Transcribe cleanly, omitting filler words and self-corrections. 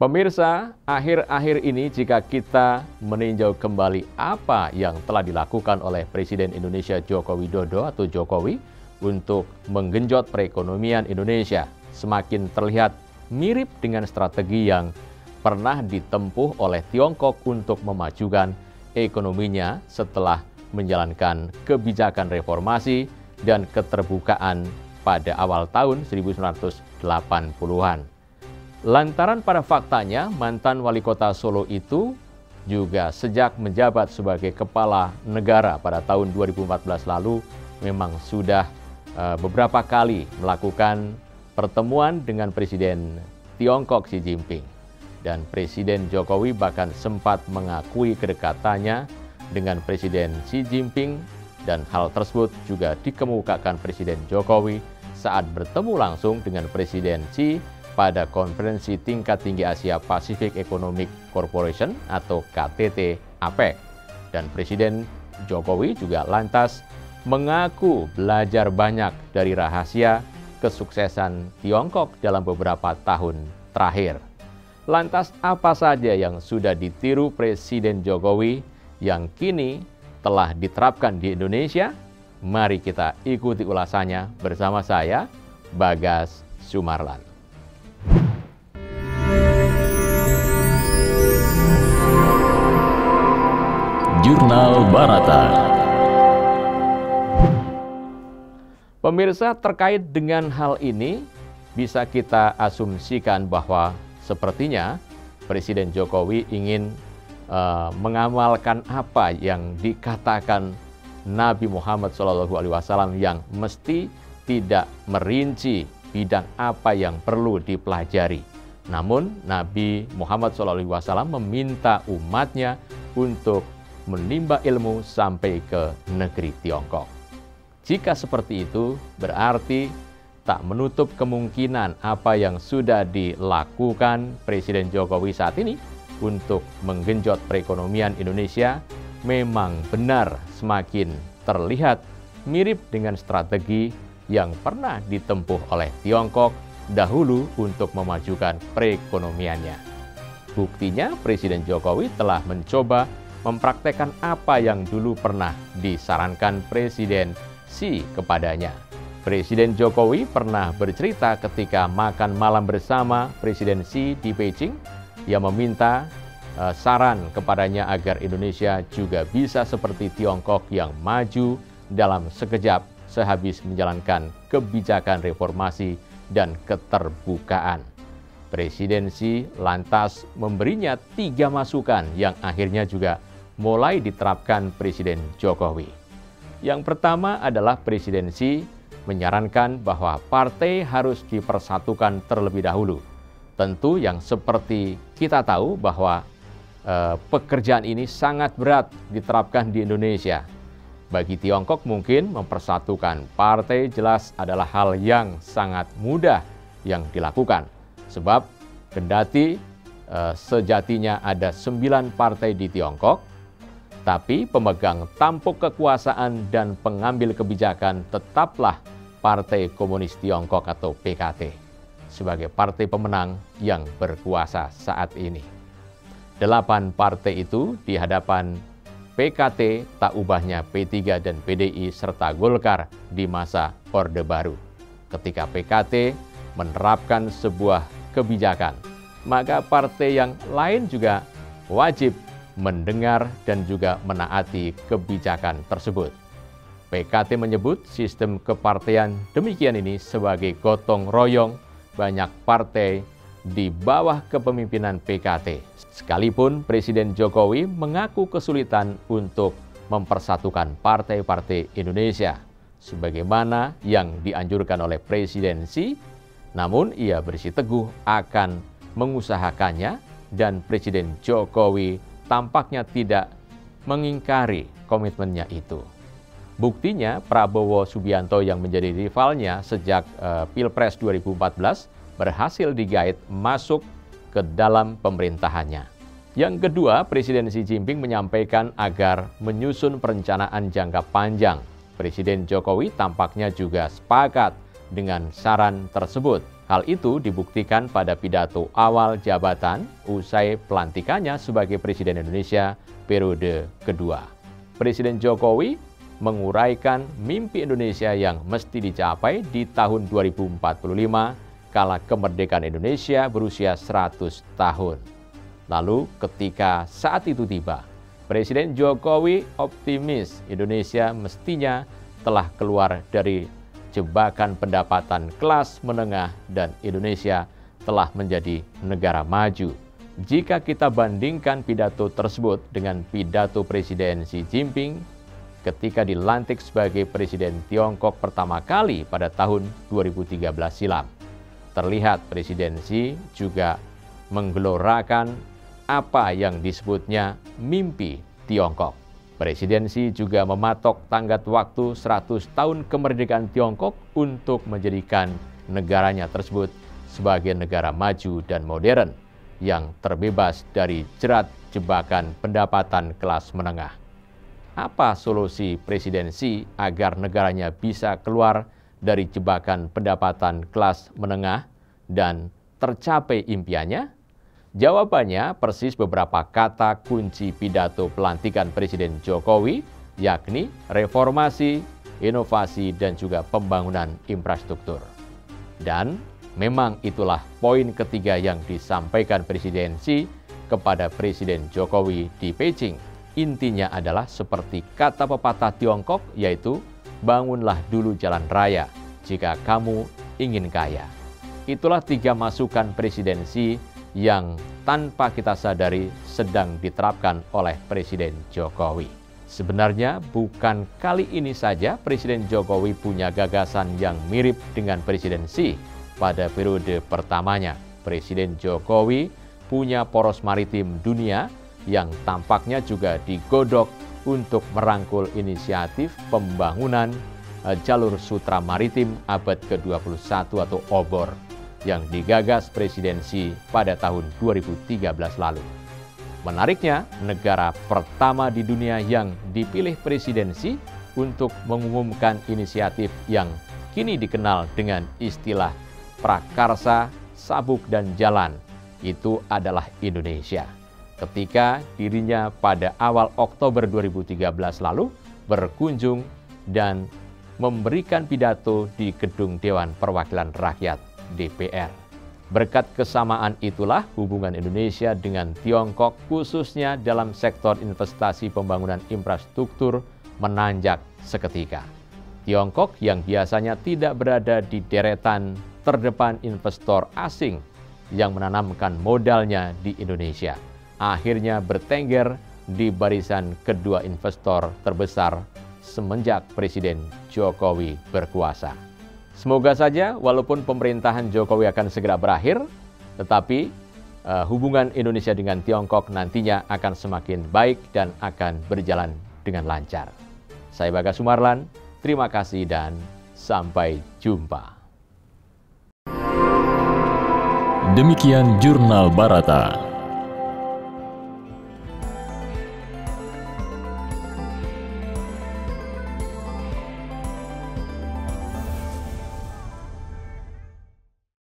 Pemirsa, akhir-akhir ini jika kita meninjau kembali apa yang telah dilakukan oleh Presiden Indonesia Joko Widodo atau Jokowi untuk menggenjot perekonomian Indonesia, semakin terlihat mirip dengan strategi yang pernah ditempuh oleh Tiongkok untuk memajukan ekonominya setelah menjalankan kebijakan reformasi dan keterbukaan pada awal tahun 1980-an. Lantaran pada faktanya mantan wali kota Solo itu juga sejak menjabat sebagai kepala negara pada tahun 2014 lalu memang sudah beberapa kali melakukan pertemuan dengan Presiden Tiongkok Xi Jinping. Dan Presiden Jokowi bahkan sempat mengakui kedekatannya dengan Presiden Xi Jinping dan hal tersebut juga dikemukakan Presiden Jokowi saat bertemu langsung dengan Presiden Xi pada konferensi tingkat tinggi Asia Pacific Economic Corporation atau KTT APEC. Dan Presiden Jokowi juga lantas mengaku belajar banyak dari rahasia kesuksesan Tiongkok dalam beberapa tahun terakhir. Lantas apa saja yang sudah ditiru Presiden Jokowi yang kini telah diterapkan di Indonesia? Mari kita ikuti ulasannya bersama saya, Bagas Sumarlan. Jurnal Barata. Pemirsa, terkait dengan hal ini bisa kita asumsikan bahwa sepertinya Presiden Jokowi ingin mengamalkan apa yang dikatakan Nabi Muhammad SAW yang mesti tidak merinci bidang apa yang perlu dipelajari. Namun Nabi Muhammad SAW meminta umatnya untuk menimba ilmu sampai ke negeri Tiongkok. Jika seperti itu, berarti tak menutup kemungkinan apa yang sudah dilakukan Presiden Jokowi saat ini untuk menggenjot perekonomian Indonesia memang benar semakin terlihat mirip dengan strategi yang pernah ditempuh oleh Tiongkok dahulu untuk memajukan perekonomiannya. Buktinya, Presiden Jokowi telah mencoba mempraktekkan apa yang dulu pernah disarankan Presiden Xi kepadanya. Presiden Jokowi pernah bercerita ketika makan malam bersama Presiden Xi di Beijing, ia meminta saran kepadanya agar Indonesia juga bisa seperti Tiongkok yang maju dalam sekejap sehabis menjalankan kebijakan reformasi dan keterbukaan. Presiden Xi lantas memberinya 3 masukan yang akhirnya juga mulai diterapkan Presiden Jokowi. Yang pertama adalah Presiden Xi menyarankan bahwa partai harus dipersatukan terlebih dahulu. Tentu yang seperti kita tahu bahwa pekerjaan ini sangat berat diterapkan di Indonesia. Bagi Tiongkok mungkin mempersatukan partai jelas adalah hal yang sangat mudah yang dilakukan. Sebab kendati sejatinya ada 9 partai di Tiongkok, tapi pemegang tampuk kekuasaan dan pengambil kebijakan tetaplah Partai Komunis Tiongkok atau PKT sebagai partai pemenang yang berkuasa saat ini. 8 partai itu di hadapan PKT tak ubahnya P3 dan PDI serta Golkar di masa Orde Baru. Ketika PKT menerapkan sebuah kebijakan, maka partai yang lain juga wajib mendengar dan juga menaati kebijakan tersebut. PKT menyebut sistem kepartean demikian ini sebagai gotong royong banyak partai di bawah kepemimpinan PKT. Sekalipun Presiden Jokowi mengaku kesulitan untuk mempersatukan partai-partai Indonesia, sebagaimana yang dianjurkan oleh Presiden Xi, namun ia bersiteguh akan mengusahakannya dan Presiden Jokowi tampaknya tidak mengingkari komitmennya itu. Buktinya Prabowo Subianto yang menjadi rivalnya sejak Pilpres 2014 berhasil digait masuk ke dalam pemerintahannya. Yang kedua, Presiden Xi Jinping menyampaikan agar menyusun perencanaan jangka panjang. Presiden Jokowi tampaknya juga sepakat dengan saran tersebut. Hal itu dibuktikan pada pidato awal jabatan usai pelantikannya sebagai Presiden Indonesia periode kedua. Presiden Jokowi menguraikan mimpi Indonesia yang mesti dicapai di tahun 2045 kala kemerdekaan Indonesia berusia 100 tahun. Lalu ketika saat itu tiba, Presiden Jokowi optimis Indonesia mestinya telah keluar dari jebakan pendapatan kelas menengah dan Indonesia telah menjadi negara maju. Jika kita bandingkan pidato tersebut dengan pidato Presiden Xi Jinping ketika dilantik sebagai Presiden Tiongkok pertama kali pada tahun 2013 silam, terlihat Presiden Xi juga menggelorakan apa yang disebutnya mimpi Tiongkok. Presiden Xi juga mematok tenggat waktu 100 tahun kemerdekaan Tiongkok untuk menjadikan negaranya tersebut sebagai negara maju dan modern yang terbebas dari jerat jebakan pendapatan kelas menengah. Apa solusi Presiden Xi agar negaranya bisa keluar dari jebakan pendapatan kelas menengah dan tercapai impiannya? Jawabannya persis beberapa kata kunci pidato pelantikan Presiden Jokowi, yakni reformasi, inovasi, dan juga pembangunan infrastruktur. Dan memang itulah poin ketiga yang disampaikan Presiden Xi kepada Presiden Jokowi di Beijing. Intinya adalah seperti kata pepatah Tiongkok, yaitu bangunlah dulu jalan raya jika kamu ingin kaya. Itulah 3 masukan Presiden Xi yang tanpa kita sadari sedang diterapkan oleh Presiden Jokowi. Sebenarnya bukan kali ini saja Presiden Jokowi punya gagasan yang mirip dengan Presiden Xi pada periode pertamanya. Presiden Jokowi punya poros maritim dunia yang tampaknya juga digodok untuk merangkul inisiatif pembangunan jalur sutra maritim abad ke-21 atau obor yang digagas Presiden Xi pada tahun 2013 lalu. Menariknya, negara pertama di dunia yang dipilih Presiden Xi untuk mengumumkan inisiatif yang kini dikenal dengan istilah prakarsa, sabuk, dan jalan, itu adalah Indonesia. Ketika dirinya pada awal Oktober 2013 lalu berkunjung dan memberikan pidato di Gedung Dewan Perwakilan Rakyat DPR. Berkat kesamaan itulah hubungan Indonesia dengan Tiongkok khususnya dalam sektor investasi pembangunan infrastruktur menanjak seketika. Tiongkok yang biasanya tidak berada di deretan terdepan investor asing yang menanamkan modalnya di Indonesia, akhirnya bertengger di barisan kedua investor terbesar semenjak Presiden Jokowi berkuasa. Semoga saja walaupun pemerintahan Jokowi akan segera berakhir, tetapi hubungan Indonesia dengan Tiongkok nantinya akan semakin baik dan akan berjalan dengan lancar. Saya Bagas Sumarlan, terima kasih dan sampai jumpa. Demikian Jurnal Barata.